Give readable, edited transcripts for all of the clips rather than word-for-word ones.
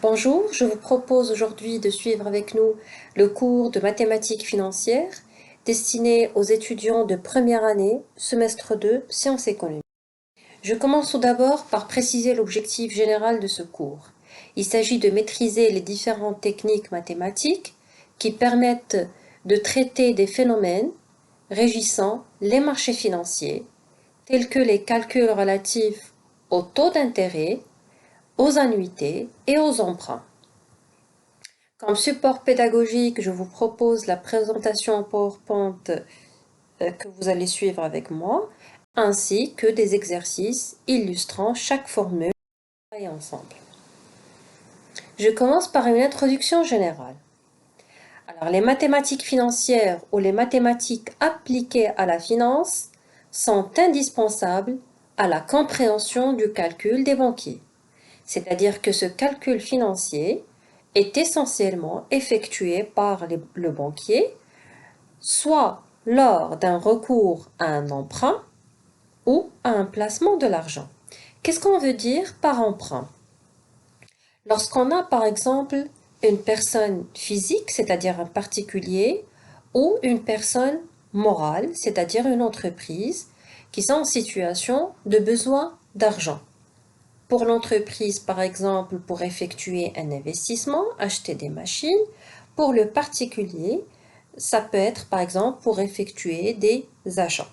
Bonjour, je vous propose aujourd'hui de suivre avec nous le cours de mathématiques financières destiné aux étudiants de première année, semestre 2, sciences économiques. Je commence tout d'abord par préciser l'objectif général de ce cours. Il s'agit de maîtriser les différentes techniques mathématiques qui permettent de traiter des phénomènes régissant les marchés financiers, tels que les calculs relatifs aux taux d'intérêt, aux annuités et aux emprunts. Comme support pédagogique, je vous propose la présentation en PowerPoint que vous allez suivre avec moi, ainsi que des exercices illustrant chaque formule et ensemble. Je commence par une introduction générale. Alors, les mathématiques financières ou les mathématiques appliquées à la finance sont indispensables à la compréhension du calcul des banquiers. C'est-à-dire que ce calcul financier est essentiellement effectué par le banquier, soit lors d'un recours à un emprunt ou à un placement de l'argent. Qu'est-ce qu'on veut dire par emprunt? Lorsqu'on a par exemple une personne physique, c'est-à-dire un particulier, ou une personne morale, c'est-à-dire une entreprise, qui sont en situation de besoin d'argent. Pour l'entreprise, par exemple, pour effectuer un investissement, acheter des machines. Pour le particulier, ça peut être, par exemple, pour effectuer des achats.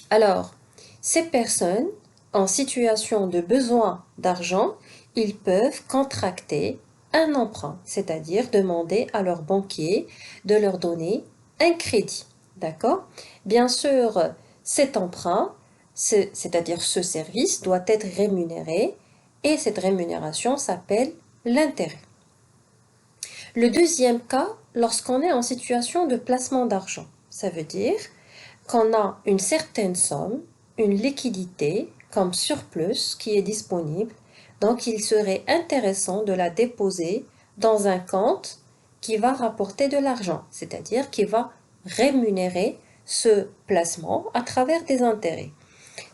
Alors, ces personnes en situation de besoin d'argent, ils peuvent contracter un emprunt, c'est-à-dire demander à leur banquier de leur donner un crédit. D'accord? Bien sûr, cet emprunt, c'est-à-dire ce service, doit être rémunéré et cette rémunération s'appelle l'intérêt. Le deuxième cas, lorsqu'on est en situation de placement d'argent, ça veut dire qu'on a une certaine somme, une liquidité comme surplus qui est disponible, donc il serait intéressant de la déposer dans un compte qui va rapporter de l'argent, c'est-à-dire qui va rémunérer ce placement à travers des intérêts.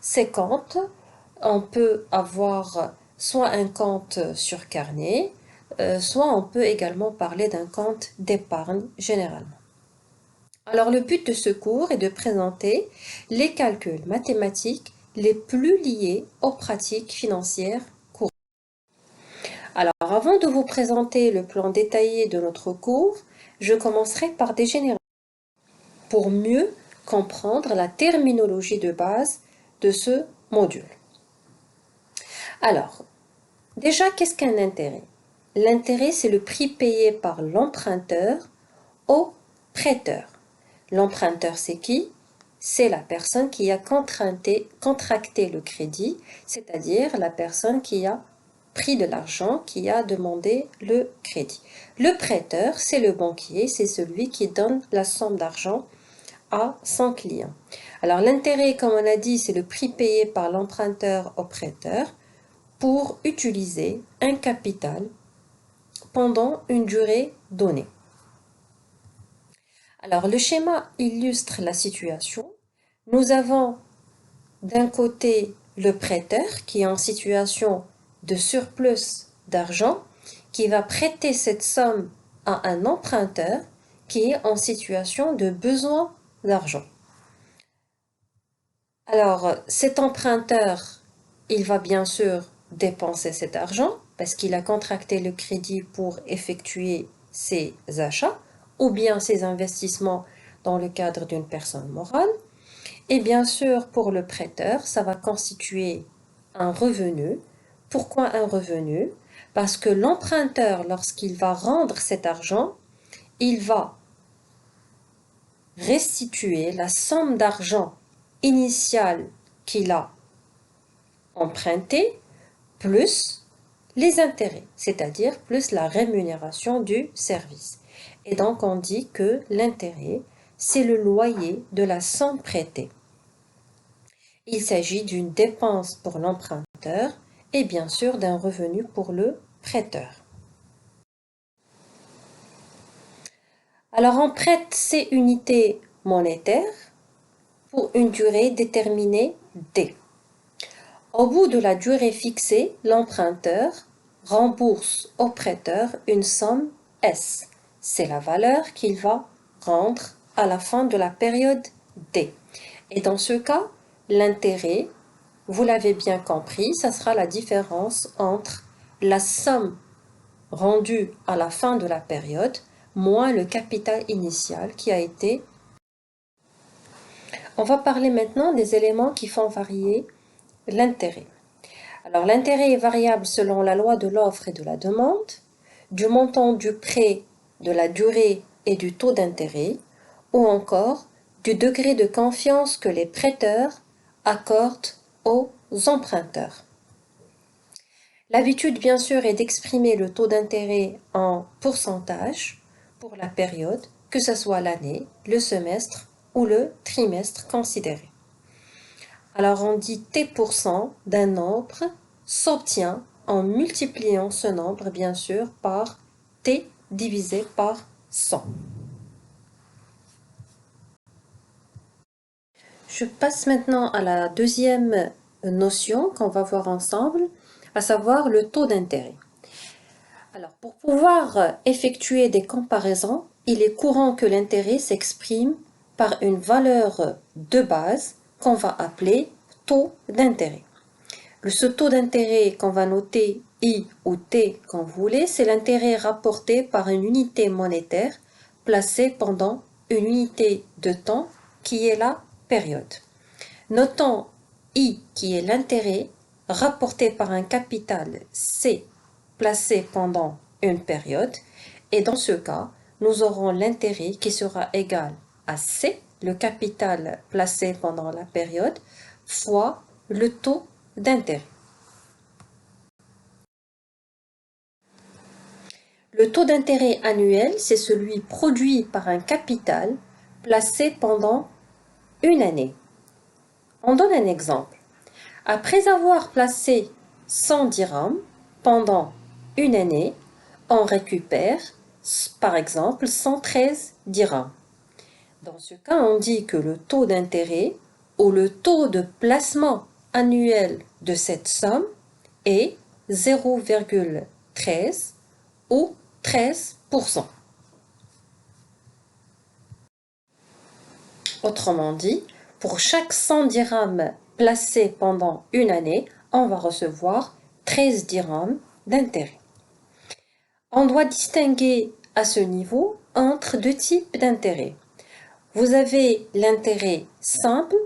Ces comptes, on peut avoir soit un compte sur carnet, soit on peut également parler d'un compte d'épargne généralement. Alors le but de ce cours est de présenter les calculs mathématiques les plus liés aux pratiques financières courantes. Alors avant de vous présenter le plan détaillé de notre cours, je commencerai par des généralités pour mieux comprendre la terminologie de base de ce module. Alors, déjà, qu'est-ce qu'un intérêt? L'intérêt, c'est le prix payé par l'emprunteur au prêteur. L'emprunteur, c'est qui? C'est la personne qui a contracté le crédit, c'est-à-dire la personne qui a pris de l'argent, qui a demandé le crédit. Le prêteur, c'est le banquier, c'est celui qui donne la somme d'argent à son client. Alors l'intérêt, comme on a dit, c'est le prix payé par l'emprunteur au prêteur pour utiliser un capital pendant une durée donnée. Alors le schéma illustre la situation. Nous avons d'un côté le prêteur qui est en situation de surplus d'argent, qui va prêter cette somme à un emprunteur qui est en situation de besoin d'argent. Alors cet emprunteur, il va bien sûr dépenser cet argent parce qu'il a contracté le crédit pour effectuer ses achats ou bien ses investissements dans le cadre d'une personne morale. Et bien sûr, pour le prêteur, ça va constituer un revenu. Pourquoi un revenu? Parce que l'emprunteur, lorsqu'il va rendre cet argent, il va restituer la somme d'argent initiale qu'il a emprunté plus les intérêts, c'est-à-dire plus la rémunération du service. Et donc on dit que l'intérêt, c'est le loyer de la somme prêtée. Il s'agit d'une dépense pour l'emprunteur et bien sûr d'un revenu pour le prêteur. Alors on prête ces unités monétaires pour une durée déterminée D. Au bout de la durée fixée, l'emprunteur rembourse au prêteur une somme S. C'est la valeur qu'il va rendre à la fin de la période D. Et dans ce cas, l'intérêt, vous l'avez bien compris, ça sera la différence entre la somme rendue à la fin de la période moins le capital initial qui a été. On va parler maintenant des éléments qui font varier l'intérêt. Alors l'intérêt est variable selon la loi de l'offre et de la demande, du montant du prêt, de la durée et du taux d'intérêt, ou encore du degré de confiance que les prêteurs accordent aux emprunteurs. L'habitude, bien sûr, est d'exprimer le taux d'intérêt en pourcentage pour la période, que ce soit l'année, le semestre ou le trimestre considéré. Alors on dit T% d'un nombre s'obtient en multipliant ce nombre, bien sûr, par T divisé par 100. Je passe maintenant à la deuxième notion qu'on va voir ensemble, à savoir le taux d'intérêt. Alors, pour pouvoir effectuer des comparaisons, il est courant que l'intérêt s'exprime par une valeur de base qu'on va appeler taux d'intérêt. Ce taux d'intérêt qu'on va noter I ou T quand vous voulez, c'est l'intérêt rapporté par une unité monétaire placée pendant une unité de temps qui est la période. Notons I qui est l'intérêt rapporté par un capital C placé pendant une période et dans ce cas, nous aurons l'intérêt qui sera égal à C, le capital placé pendant la période, fois le taux d'intérêt. Le taux d'intérêt annuel, c'est celui produit par un capital placé pendant une année. On donne un exemple. Après avoir placé 100 dirhams pendant une année, on récupère par exemple 113 dirhams. Dans ce cas, on dit que le taux d'intérêt ou le taux de placement annuel de cette somme est 0,13 ou 13%. Autrement dit, pour chaque 100 dirhams placés pendant une année, on va recevoir 13 dirhams d'intérêt. On doit distinguer à ce niveau entre deux types d'intérêt. Vous avez l'intérêt simple,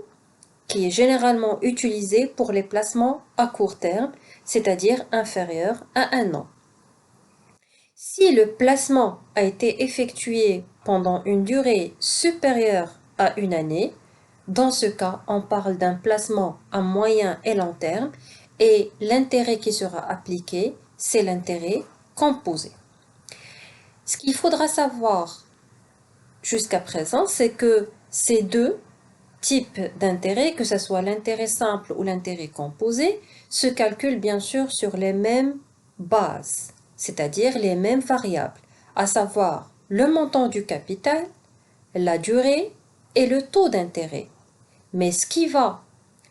qui est généralement utilisé pour les placements à court terme, c'est-à-dire inférieurs à un an. Si le placement a été effectué pendant une durée supérieure à une année, dans ce cas, on parle d'un placement à moyen et long terme et l'intérêt qui sera appliqué, c'est l'intérêt composé. Ce qu'il faudra savoir jusqu'à présent, c'est que ces deux types d'intérêt, que ce soit l'intérêt simple ou l'intérêt composé, se calculent bien sûr sur les mêmes bases, c'est-à-dire les mêmes variables, à savoir le montant du capital, la durée et le taux d'intérêt. Mais ce qui va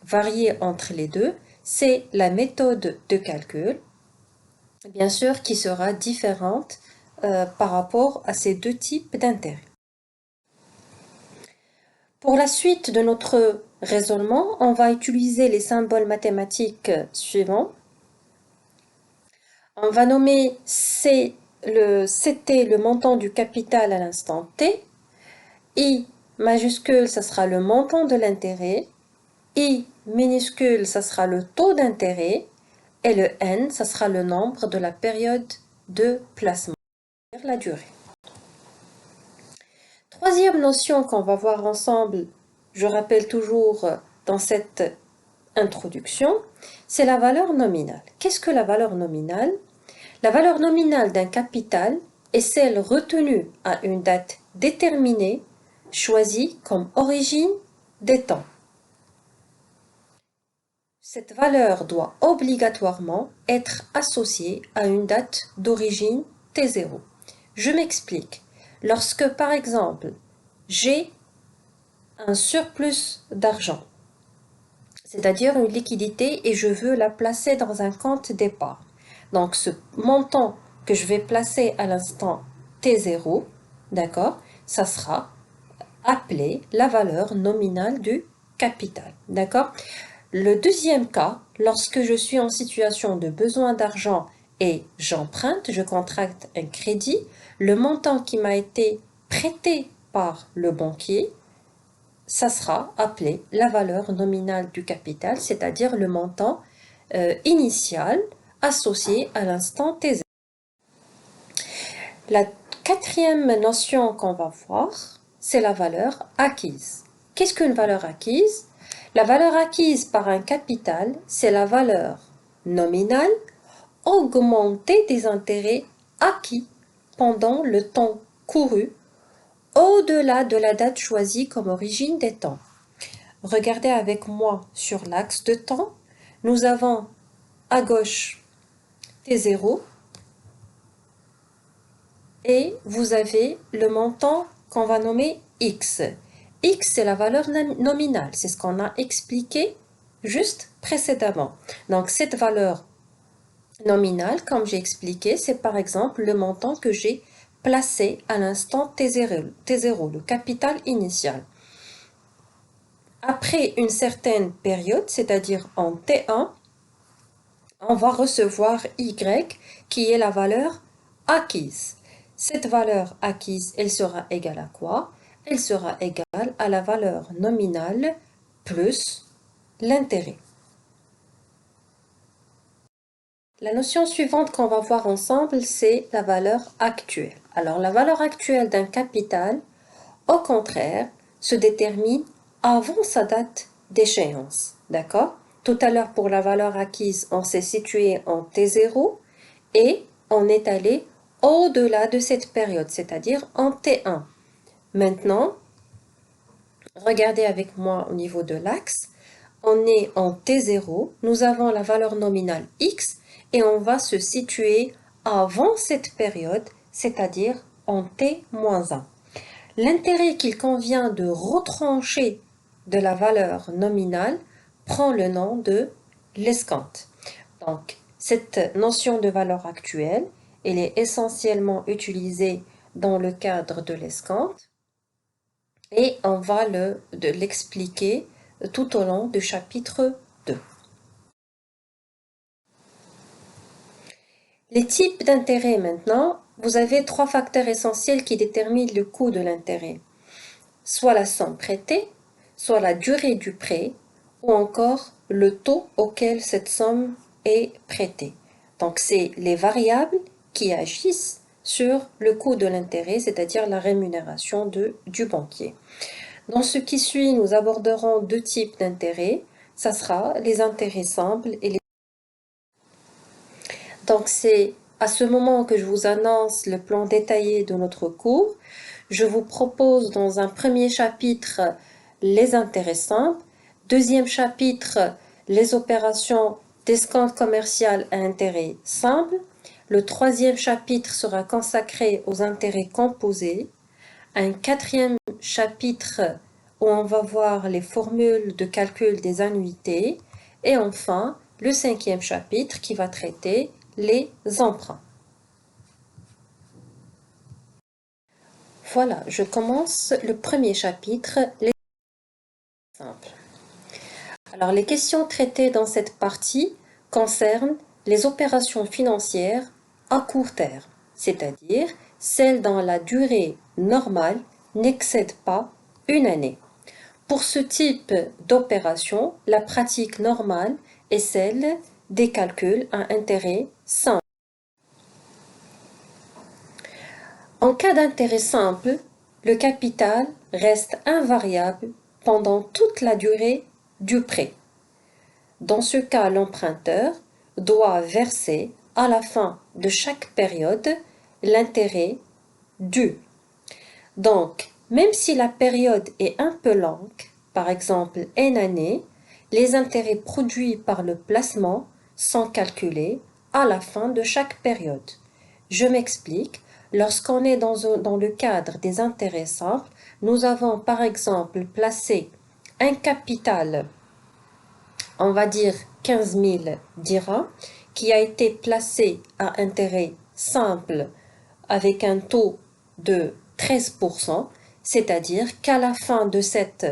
varier entre les deux, c'est la méthode de calcul, bien sûr, qui sera différente par rapport à ces deux types d'intérêts. Pour la suite de notre raisonnement, on va utiliser les symboles mathématiques suivants. On va nommer CT le montant du capital à l'instant T. I majuscule, ça sera le montant de l'intérêt. I minuscule, ça sera le taux d'intérêt. Et le N, ça sera le nombre de la période de placement, c'est-à-dire la durée. Troisième notion qu'on va voir ensemble, je rappelle toujours dans cette introduction, c'est la valeur nominale. Qu'est-ce que la valeur nominale? La valeur nominale d'un capital est celle retenue à une date déterminée, choisie comme origine des temps. Cette valeur doit obligatoirement être associée à une date d'origine T0. Je m'explique. Lorsque, par exemple, j'ai un surplus d'argent, c'est-à-dire une liquidité et je veux la placer dans un compte d'épargne. Donc, ce montant que je vais placer à l'instant T0, d'accord, ça sera appelé la valeur nominale du capital, d'accord. Le deuxième cas, lorsque je suis en situation de besoin d'argent et j'emprunte, je contracte un crédit, le montant qui m'a été prêté par le banquier, ça sera appelé la valeur nominale du capital, c'est-à-dire le montant initial associé à l'instant T0. La quatrième notion qu'on va voir, c'est la valeur acquise. Qu'est-ce qu'une valeur acquise? La valeur acquise par un capital, c'est la valeur nominale augmentée des intérêts acquis pendant le temps couru au-delà de la date choisie comme origine des temps. Regardez avec moi sur l'axe de temps. Nous avons à gauche T0 et vous avez le montant qu'on va nommer X. X, c'est la valeur nominale, c'est ce qu'on a expliqué juste précédemment. Donc, cette valeur nominale, comme j'ai expliqué, c'est par exemple le montant que j'ai placé à l'instant T0, le capital initial. Après une certaine période, c'est-à-dire en T1, on va recevoir Y qui est la valeur acquise. Cette valeur acquise, elle sera égale à quoi? Elle sera égale à la valeur nominale plus l'intérêt. La notion suivante qu'on va voir ensemble, c'est la valeur actuelle. Alors, la valeur actuelle d'un capital, au contraire, se détermine avant sa date d'échéance. D'accord? Tout à l'heure, pour la valeur acquise, on s'est situé en T0 et on est allé au-delà de cette période, c'est-à-dire en T1. Maintenant, regardez avec moi au niveau de l'axe. On est en T0, nous avons la valeur nominale X et on va se situer avant cette période, c'est-à-dire en T-1. L'intérêt qu'il convient de retrancher de la valeur nominale prend le nom de l'escompte. Donc, cette notion de valeur actuelle, elle est essentiellement utilisée dans le cadre de l'escompte et on va l'expliquer tout au long du chapitre 2. Les types d'intérêts maintenant, vous avez trois facteurs essentiels qui déterminent le coût de l'intérêt. Soit la somme prêtée, soit la durée du prêt, ou encore le taux auquel cette somme est prêtée. Donc, c'est les variables qui agissent sur le coût de l'intérêt, c'est-à-dire la rémunération du banquier. Dans ce qui suit, nous aborderons deux types d'intérêts. Ça sera les intérêts simples et les... Donc, c'est à ce moment que je vous annonce le plan détaillé de notre cours. Je vous propose dans un premier chapitre les intérêts simples, deuxième chapitre les opérations d'escompte commercial à intérêt simple, le troisième chapitre sera consacré aux intérêts composés, un quatrième chapitre où on va voir les formules de calcul des annuités et enfin le cinquième chapitre qui va traiter les emprunts. Voilà, je commence le premier chapitre, les simples. Alors, les questions traitées dans cette partie concernent les opérations financières à court terme, c'est-à-dire celles dont la durée normale n'excède pas une année. Pour ce type d'opération, la pratique normale est celle des calculs à intérêt simple. En cas d'intérêt simple, le capital reste invariable pendant toute la durée du prêt. Dans ce cas, l'emprunteur doit verser à la fin de chaque période l'intérêt dû. Donc, même si la période est un peu longue, par exemple une année, les intérêts produits par le placement sont calculés à la fin de chaque période. Je m'explique. Lorsqu'on est dans le cadre des intérêts simples, nous avons par exemple placé un capital, on va dire 15 000 dirhams, qui a été placé à intérêt simple avec un taux de 13%, c'est-à-dire qu'à la fin de cette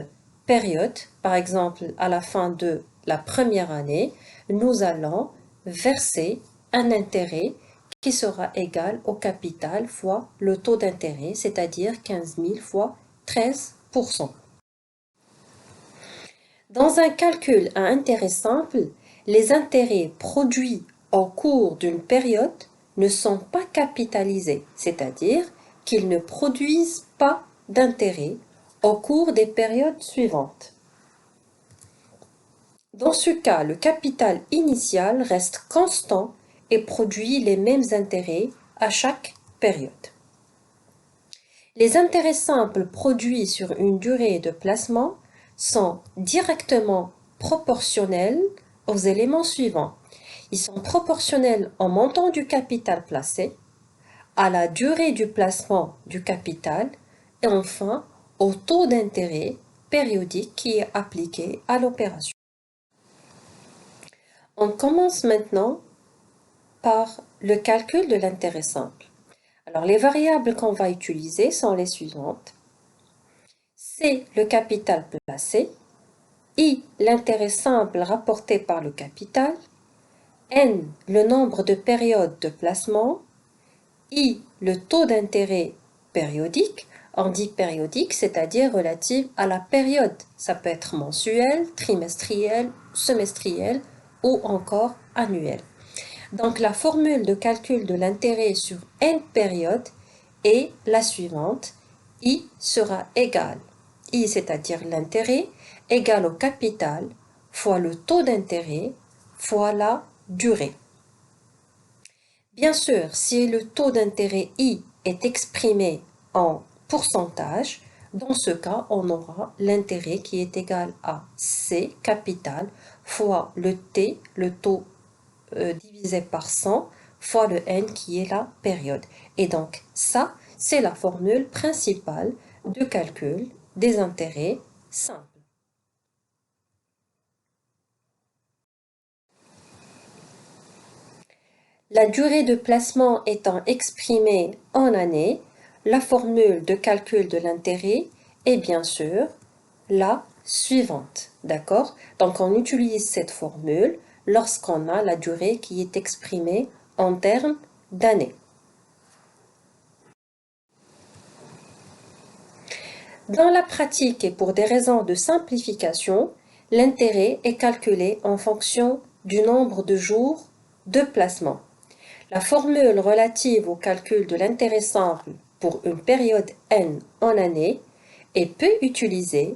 période, par exemple à la fin de la première année, nous allons verser un intérêt qui sera égal au capital fois le taux d'intérêt, c'est-à-dire 15 000 fois 13%. Dans un calcul à intérêt simple, les intérêts produits au cours d'une période ne sont pas capitalisés, c'est-à-dire qu'ils ne produisent pas d'intérêt au cours des périodes suivantes. Dans ce cas, le capital initial reste constant et produit les mêmes intérêts à chaque période. Les intérêts simples produits sur une durée de placement sont directement proportionnels aux éléments suivants. Ils sont proportionnels au montant du capital placé, à la durée du placement du capital et enfin au taux d'intérêt périodique qui est appliqué à l'opération. On commence maintenant par le calcul de l'intérêt simple. Alors les variables qu'on va utiliser sont les suivantes. C, le capital placé, I, l'intérêt simple rapporté par le capital, N, le nombre de périodes de placement, I, le taux d'intérêt périodique. On dit périodique, c'est-à-dire relative à la période. Ça peut être mensuel, trimestriel, semestriel ou encore annuel. Donc la formule de calcul de l'intérêt sur N périodes est la suivante. I sera égal, I c'est-à-dire l'intérêt, égal au capital fois le taux d'intérêt fois la durée. Bien sûr, si le taux d'intérêt I est exprimé en pourcentage, dans ce cas, on aura l'intérêt qui est égal à C capital fois le T, le taux divisé par 100, fois le N qui est la période. Et donc, ça, c'est la formule principale de calcul des intérêts simples. La durée de placement étant exprimée en années, la formule de calcul de l'intérêt est bien sûr la suivante. D'accord? Donc on utilise cette formule lorsqu'on a la durée qui est exprimée en termes d'années. Dans la pratique et pour des raisons de simplification, l'intérêt est calculé en fonction du nombre de jours de placement. La formule relative au calcul de l'intérêt simple pour une période n en année est peu utilisée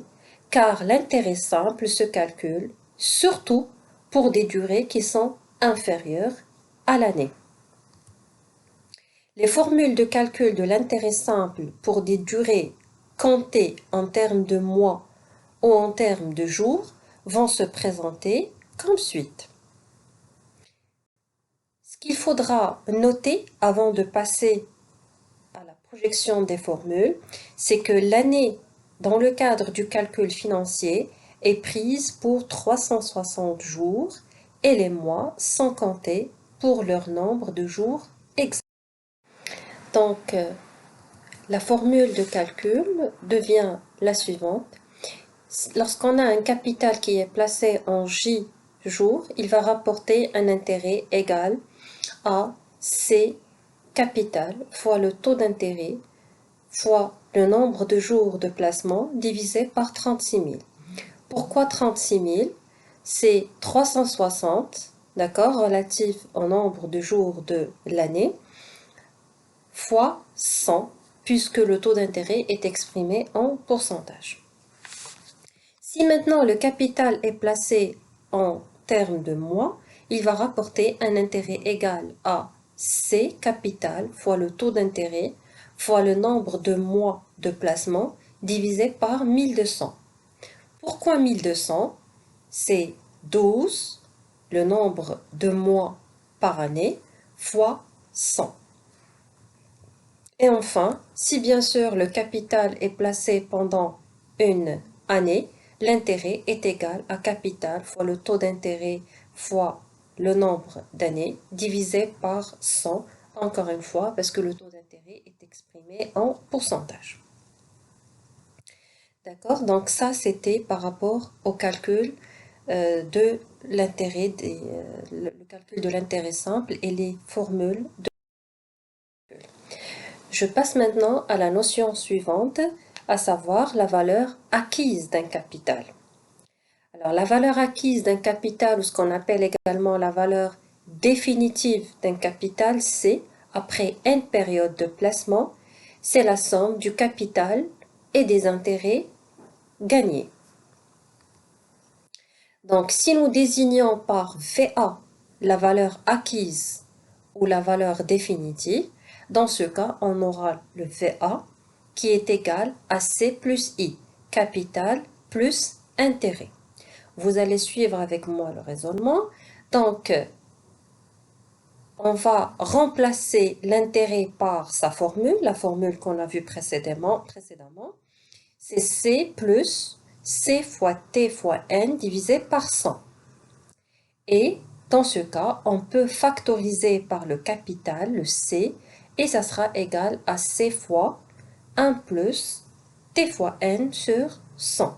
car l'intérêt simple se calcule surtout pour des durées qui sont inférieures à l'année. Les formules de calcul de l'intérêt simple pour des durées comptées en termes de mois ou en termes de jours vont se présenter comme suit. Ce qu'il faudra noter avant de passer à la projection des formules, c'est que l'année dans le cadre du calcul financier est prise pour 360 jours et les mois sont comptés pour leur nombre de jours exacts. Donc, la formule de calcul devient la suivante. Lorsqu'on a un capital qui est placé en J jours, il va rapporter un intérêt égal à C capital fois le taux d'intérêt fois le nombre de jours de placement divisé par 36 000. Pourquoi 36 000? C'est 360, d'accord, relatif au nombre de jours de l'année, fois 100, puisque le taux d'intérêt est exprimé en pourcentage. Si maintenant le capital est placé en termes de mois, il va rapporter un intérêt égal à C capital fois le taux d'intérêt fois le nombre de mois de placement divisé par 1200. Pourquoi 1200? C'est 12, le nombre de mois par année, fois 100. Et enfin, si bien sûr le capital est placé pendant une année, l'intérêt est égal à capital fois le taux d'intérêt fois le nombre d'années divisé par 100, encore une fois, parce que le taux d'intérêt est exprimé en pourcentage. D'accord? Donc ça, c'était par rapport au calcul de l'intérêt, le calcul de l'intérêt simple et les formules de calcul. Je passe maintenant à la notion suivante, à savoir la valeur acquise d'un capital. Alors, la valeur acquise d'un capital, ou ce qu'on appelle également la valeur définitive d'un capital, c'est, après une période de placement, c'est la somme du capital et des intérêts gagnés. Donc, si nous désignons par VA la valeur acquise ou la valeur définitive, dans ce cas, on aura le VA qui est égal à C plus I, capital plus intérêt. Vous allez suivre avec moi le raisonnement. Donc, on va remplacer l'intérêt par sa formule, la formule qu'on a vue précédemment. C'est C plus C fois T fois N divisé par 100. Et dans ce cas, on peut factoriser par le capital, le C, et ça sera égal à C fois 1 plus T fois N sur 100.